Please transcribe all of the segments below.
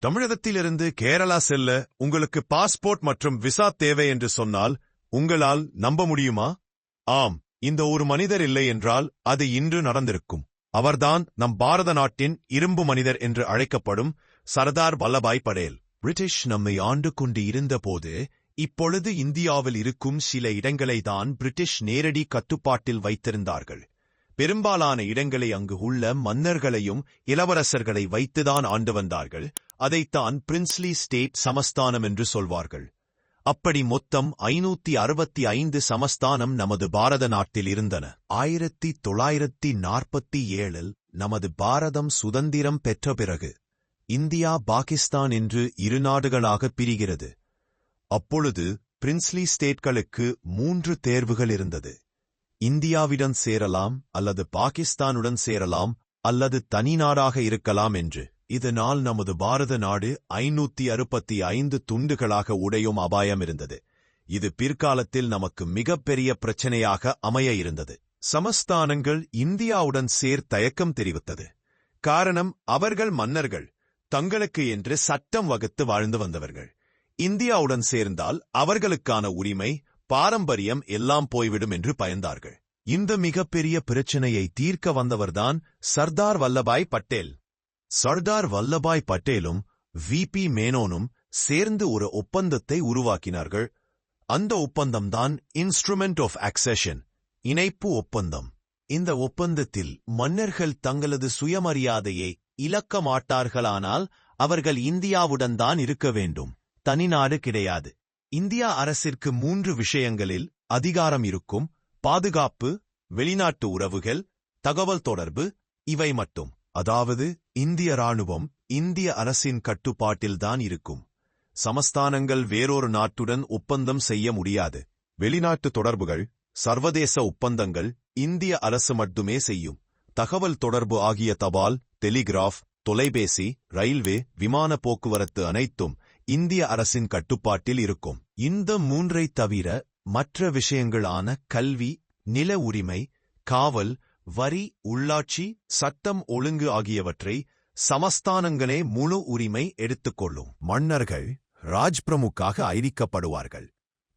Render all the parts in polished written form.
தமிழகத்திலிருந்து கேரளா செல்ல உங்களுக்கு பாஸ்போர்ட் மற்றும் விசா தேவை என்று சொன்னால் உங்களால் நம்ப முடியுமா? ஆம், இந்த ஒரு மனிதர் இல்லை என்றால் அது இன்று நடந்திருக்கும். அவர்தான் நம் பாரத நாட்டின் இரும்பு மனிதர் என்று அழைக்கப்படும் சர்தார் வல்லபாய் படேல். பிரிட்டிஷ் நம்மை ஆண்டு கொண்டு இருந்தபோது இப்பொழுது இந்தியாவில் இருக்கும் சில இடங்களை தான் பிரிட்டிஷ் நேரடி கட்டுப்பாட்டில் வைத்திருந்தார்கள். பெரும்பாலான இடங்களை அங்கு உள்ள மன்னர்களையும் இளவரசர்களை வைத்துதான் ஆண்டு வந்தார்கள். அதைத்தான் பிரின்ஸ்லி ஸ்டேட் சமஸ்தானம் என்று சொல்வார்கள். அப்படி மொத்தம் 565 சமஸ்தானம் நமது பாரத நாட்டில் இருந்தன. 1947 நமது பாரதம் சுதந்திரம் பெற்ற பிறகு இந்தியா பாகிஸ்தான் என்று இரு நாடுகளாக பிரிகிறது. அப்பொழுது பிரின்ஸ்லி ஸ்டேட்களுக்கு 3 தேர்வுகள் இருந்தது. இந்தியாவுடன் சேரலாம், அல்லது பாகிஸ்தானுடன் சேரலாம், அல்லது தனிநாடாக இருக்கலாம் என்று. இதனால் நமது பாரத நாடு 565 துண்டுகளாக உடையும் அபாயம் இருந்தது. இது பிற்காலத்தில் நமக்கு மிகப்பெரிய பிரச்சனையாக அமைய இருந்தது. சமஸ்தானங்கள் இந்தியாவுடன் தயக்கம் தெரிவித்தது. காரணம், அவர்கள் மன்னர்கள் தங்களுக்கு என்று சட்டம் வகுத்து வாழ்ந்து வந்தவர்கள். இந்தியாவுடன் சேர்ந்தால் அவர்களுக்கான உரிமை, பாரம்பரியம் எல்லாம் போய்விடும் என்று பயந்தார்கள். இந்த மிகப்பெரிய பிரச்சனையை தீர்க்க வந்தவர்தான் சர்தார் வல்லபாய் பட்டேல். சர்தார் வல்லபாய் பட்டேலும் வி.பி. மேனோனும் சேர்ந்து ஒரு ஒப்பந்தத்தை உருவாக்கினார்கள். அந்த ஒப்பந்தம்தான் இன்ஸ்ட்ருமெண்ட் ஆஃப் அக்செஷன், இணைப்பு ஒப்பந்தம். இந்த ஒப்பந்தத்தில் மன்னர்கள் தங்களது சுயமரியாதையை இழக்க மாட்டார்களானால் அவர்கள் இந்தியாவுடன் தான் இருக்க வேண்டும், தனிநாடு கிடையாது. இந்தியா அரசிற்கு 3 விஷயங்களில் அதிகாரம் இருக்கும்: பாதுகாப்பு, வெளிநாட்டு உறவுகள், தகவல் தொடர்பு. இவை மட்டும். அதாவது இந்திய இராணுவம் இந்திய அரசின் கட்டுப்பாட்டில்தான் இருக்கும். சமஸ்தானங்கள் வேறொரு நாட்டுடன் ஒப்பந்தம் செய்ய முடியாது. வெளிநாட்டு தொடர்புகள், சர்வதேச ஒப்பந்தங்கள் இந்திய அரசு மட்டுமே செய்யும். தகவல் தொடர்பு ஆகிய தபால், டெலிகிராஃப், தொலைபேசி, ரயில்வே, விமான போக்குவரத்து அனைத்தும் இந்திய அரசின் கட்டுப்பாட்டில் இருக்கும். இந்த 3ஐ தவிர மற்ற விஷயங்களான கல்வி, நில உரிமை, காவல், வரி, உள்ளாட்சி, சட்டம் ஒழுங்கு ஆகியவற்றை சமஸ்தானங்களே முழு உரிமை எடுத்துக்கொள்ளும். மன்னர்கள் ராஜ்பிரமுக்காக அறிவிக்கப்படுவார்கள்.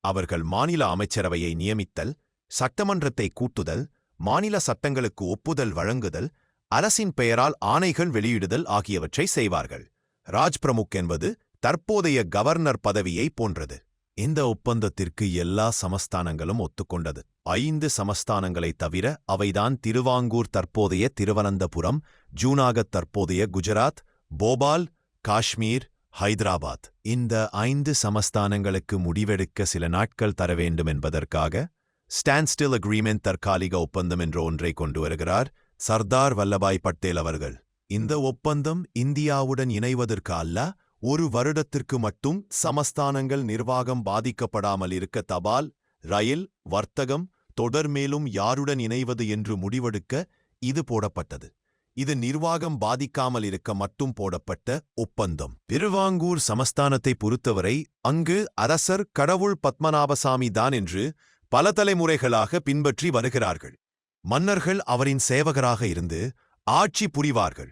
அவர்கள் மாநில அமைச்சரவையை நியமித்தல், சட்டமன்றத்தை கூட்டுதல், மாநில சட்டங்களுக்கு ஒப்புதல் வழங்குதல், அரசின் பெயரால் ஆணைகள் வெளியிடுதல் ஆகியவற்றை செய்வார்கள். ராஜ்பிரமுக் என்பது தற்போதைய கவர்னர் பதவியை போன்றது. இந்த ஒப்பந்தத்திற்கு எல்லா சமஸ்தானங்களும் ஒத்துக்கொண்டது. 5 சமஸ்தானங்களை தவிர. அவைதான் திருவாங்கூர் தற்போதைய திருவனந்தபுரம், ஜூனாகத் தற்போதைய குஜராத், போபால், காஷ்மீர், ஹைதராபாத். இந்த 5 சமஸ்தானங்களுக்கு முடிவெடுக்க சில நாட்கள் தர வேண்டும் என்பதற்காக ஸ்டாண்ட்ஸ்டில் அக்ரீமெண்ட், தற்காலிக ஒப்பந்தம் என்ற ஒன்றை கொண்டு வருகிறார் சர்தார் வல்லபாய் பட்டேல் அவர்கள். இந்த ஒப்பந்தம் இந்தியாவுடன் இணைவதற்கு அல்ல, 1 வருடத்திற்கு மட்டும் சமஸ்தானங்கள் நிர்வாகம் பாதிக்கப்படாமல் இருக்க தபால், ரயில், வர்த்தகம், தொடர் மேலும் யாருடன் இணைவது என்று முடிவெடுக்க இது போடப்பட்டது. இது நிர்வாகம் பாதிக்காமல் இருக்க மட்டும் போடப்பட்ட ஒப்பந்தம். திருவாங்கூர் சமஸ்தானத்தை பொறுத்தவரை அங்கு அரசர் கடவுள் பத்மநாபசாமி தான் என்று பல தலைமுறைகளாக பின்பற்றி வருகிறார்கள். மன்னர்கள் அவரின் சேவகராக இருந்து ஆட்சி புரிவார்கள்.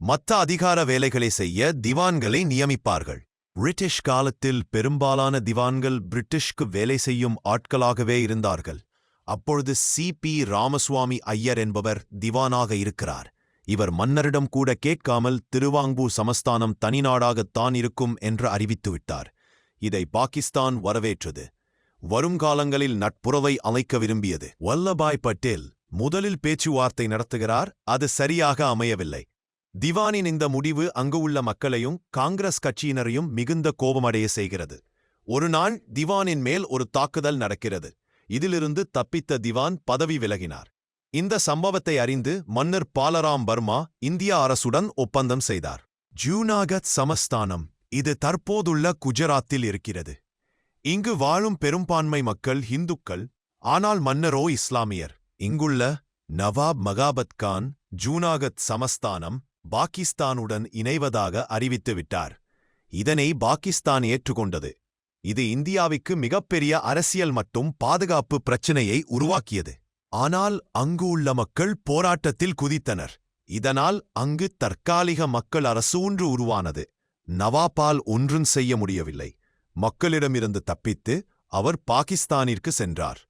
மற்ற அதிகார வேலைகளை செய்ய திவான்களை நியமிப்பார்கள். பிரிட்டிஷ் காலத்தில் பெரும்பாலான திவான்கள் பிரிட்டிஷ்க்கு வேலை செய்யும் ஆட்களாகவே இருந்தார்கள். அப்பொழுது சி.பி. ராமசுவாமி ஐயர் என்பவர் திவானாக இருக்கிறார். இவர் மன்னரிடம் கூட கேட்காமல் திருவாங்கூர் சமஸ்தானம் தனிநாடாகத்தான் இருக்கும் என்று அறிவித்துவிட்டார். இதை பாகிஸ்தான் வரவேற்றது. வருங்காலங்களில் நட்புறவை அமைக்க விரும்பியது. வல்லபாய் பட்டேல் முதலில் பேச்சுவார்த்தை நடத்துகிறார். அது சரியாக அமையவில்லை. திவானின் இந்த முடிவு அங்கு உள்ள மக்களையும் காங்கிரஸ் கட்சியினரையும் மிகுந்த கோபமடைய செய்கிறது. ஒரு நாள் திவானின் மேல் ஒரு தாக்குதல் நடக்கிறது. இதிலிருந்து தப்பித்த திவான் பதவி விலகினார். இந்த சம்பவத்தை அறிந்து மன்னர் பாலராம் வர்மா இந்திய அரசுடன் ஒப்பந்தம் செய்தார். ஜூனாகத் சமஸ்தானம் இது தற்போதுள்ள குஜராத்தில் இருக்கிறது. இங்கு வாழும் பெரும்பான்மை மக்கள் இந்துக்கள், ஆனால் மன்னரோ இஸ்லாமியர். இங்குள்ள நவாப் மகாபத் கான் ஜூனாகத் சமஸ்தானம் பாகிஸ்தானுடன் இணைவதாக அறிவித்துவிட்டார். இதனை பாகிஸ்தான் ஏற்றுக்கொண்டது. இது இந்தியாவுக்கு மிகப்பெரிய அரசியல் மற்றும் பாதுகாப்பு பிரச்சினையை உருவாக்கியது. ஆனால் அங்கு உள்ள மக்கள் போராட்டத்தில் குதித்தனர். இதனால் அங்கு தற்காலிக மக்கள் அரசு ஒன்று உருவானது. நவாபால் ஒன்றும் செய்ய முடியவில்லை. மக்களிடமிருந்து தப்பித்து அவர் பாகிஸ்தானிற்கு சென்றார்.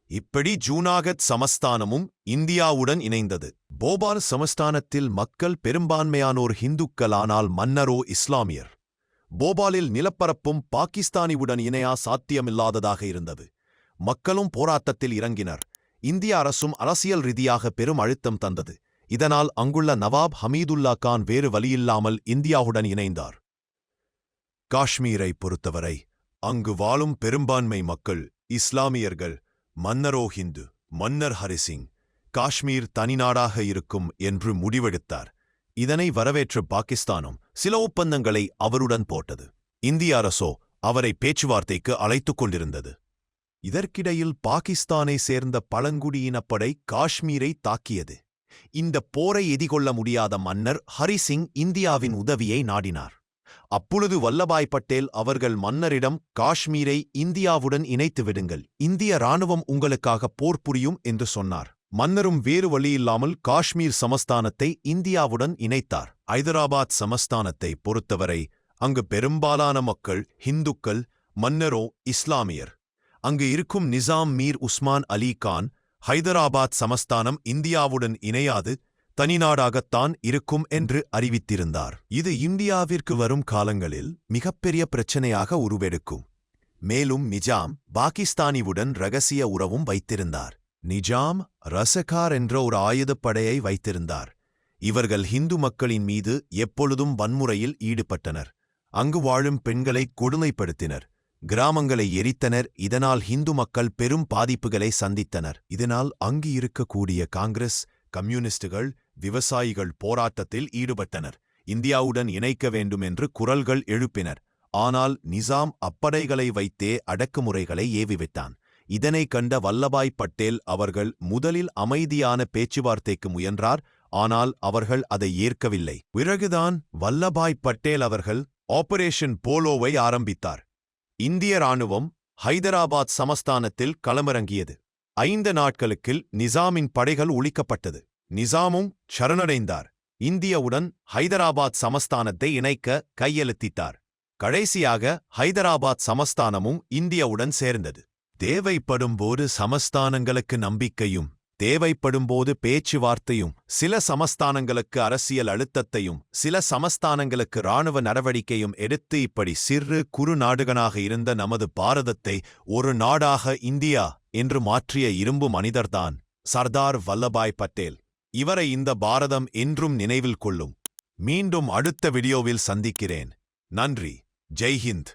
இப்படி ஜூனாகத் சமஸ்தானமும் இந்தியாவுடன் இணைந்தது. போபால் சமஸ்தானத்தில் மக்கள் பெரும்பான்மையானோர் ஹிந்துக்கள், ஆனால் மன்னரோ இஸ்லாமியர். போபாலில் நிலப்பரப்பும் பாகிஸ்தானிவுடன் இணையா சாத்தியமில்லாததாக இருந்தது. மக்களும் போராட்டத்தில் இறங்கினர். இந்திய அரசும் அரசியல் ரீதியாக பெரும் அழுத்தம் தந்தது. இதனால் அங்குள்ள நவாப் ஹமீதுல்லா கான் வேறு வழியில்லாமல் இந்தியாவுடன் இணைந்தார். காஷ்மீரை பொறுத்தவரை அங்கு வாழும் பெரும்பான்மை மக்கள் இஸ்லாமியர்கள். மன்னரோ ஹிந்து. மன்னர் ஹரிசிங் காஷ்மீர் தனிநாடாக இருக்கும் என்று முடிவெடுத்தார். இதனை வரவேற்ற பாகிஸ்தானும் சில ஒப்பந்தங்களை அவருடன் போட்டது. இந்திய அரசோ அவரை பேச்சுவார்த்தைக்கு அழைத்துக் கொண்டிருந்தது. இதற்கிடையில் பாகிஸ்தானை சேர்ந்த பழங்குடியினப்படை காஷ்மீரை தாக்கியது. இந்த போரை எதிர்கொள்ள முடியாத மன்னர் ஹரிசிங் இந்தியாவின் உதவியை நாடினார். அப்பொழுது வல்லபாய் பட்டேல் அவர்கள் மன்னரிடம், காஷ்மீரை இந்தியாவுடன் இணைத்து விடுங்கள், இந்திய இராணுவம் உங்களுக்காக போர் புரியும் என்று சொன்னார். மன்னரும் வேறு வழியில்லாமல் காஷ்மீர் சமஸ்தானத்தை இந்தியாவுடன் இணைத்தார். ஐதராபாத் சமஸ்தானத்தை பொறுத்தவரை அங்கு பெரும்பாலான மக்கள் ஹிந்துக்கள், மன்னரோ இஸ்லாமியர். அங்கு இருக்கும் நிசாம் மீர் உஸ்மான் அலி கான், ஹைதராபாத் சமஸ்தானம் இந்தியாவுடன் இணையாது தனிநாடாகத்தான் இருக்கும் என்று அறிவித்திருந்தார். இது இந்தியாவிற்கு வரும் காலங்களில் மிகப்பெரிய பிரச்சனையாக உருவெடுக்கும். மேலும் நிஜாம் பாகிஸ்தானிவுடன் இரகசிய உறவும் வைத்திருந்தார். நிஜாம் ரசகார் என்ற ஒரு ஆயுதப்படையை வைத்திருந்தார். இவர்கள் ஹிந்து மக்களின் மீது எப்பொழுதும் வன்முறையில் ஈடுபட்டனர். அங்கு வாழும் பெண்களை கொடுமைப்படுத்தினர். கிராமங்களை எரித்தனர். இதனால் ஹிந்து மக்கள் பெரும் பாதிப்புகளை சந்தித்தனர். இதனால் அங்கு இருக்கக்கூடிய காங்கிரஸ், கம்யூனிஸ்டுகள், விவசாயிகள் போராட்டத்தில் ஈடுபட்டனர். இந்தியாவுடன் இணைக்க வேண்டும் என்று குரல்கள் எழுப்பினர். ஆனால் நிசாம் அப்படைகளை வைத்தே அடக்குமுறைகளை ஏவிவிட்டான். இதனை கண்ட வல்லபாய் பட்டேல் அவர்கள் முதலில் அமைதியான பேச்சுவார்த்தைக்கு முயன்றார். ஆனால் அவர்கள் அதை ஏற்கவில்லை. பிறகுதான் வல்லபாய் பட்டேல் அவர்கள் ஆபரேஷன் போலோவை ஆரம்பித்தார். இந்திய இராணுவம் ஹைதராபாத் சமஸ்தானத்தில் களமிறங்கியது. 5 நாட்களுக்குள் நிசாமின் படைகள் ஒழிக்கப்பட்டது. நிசாமும் சரணடைந்தார். இந்தியாவுடன் ஹைதராபாத் சமஸ்தானத்தை இணைக்க கையெழுத்திட்டார். கடைசியாக ஹைதராபாத் சமஸ்தானமும் இந்தியாவுடன் சேர்ந்தது. தேவைப்படும்போது சமஸ்தானங்களுக்கு நம்பிக்கையும், தேவைப்படும்போது பேச்சுவார்த்தையும், சில சமஸ்தானங்களுக்கு அரசியல் அழுத்தத்தையும், சில சமஸ்தானங்களுக்கு இராணுவ நடவடிக்கையும் எடுத்து இப்படி சிறு குறு நாடுகளாக இருந்த நமது பாரதத்தை ஒரு நாடாக இந்தியா என்று மாற்றிய இரும்பு மனிதர்தான் சர்தார் வல்லபாய் பட்டேல். இவரை இந்த பாரதம் என்றும் நினைவில் கொள்ளும். மீண்டும் அடுத்த வீடியோவில் சந்திக்கிறேன். நன்றி. ஜெய் ஹிந்த்.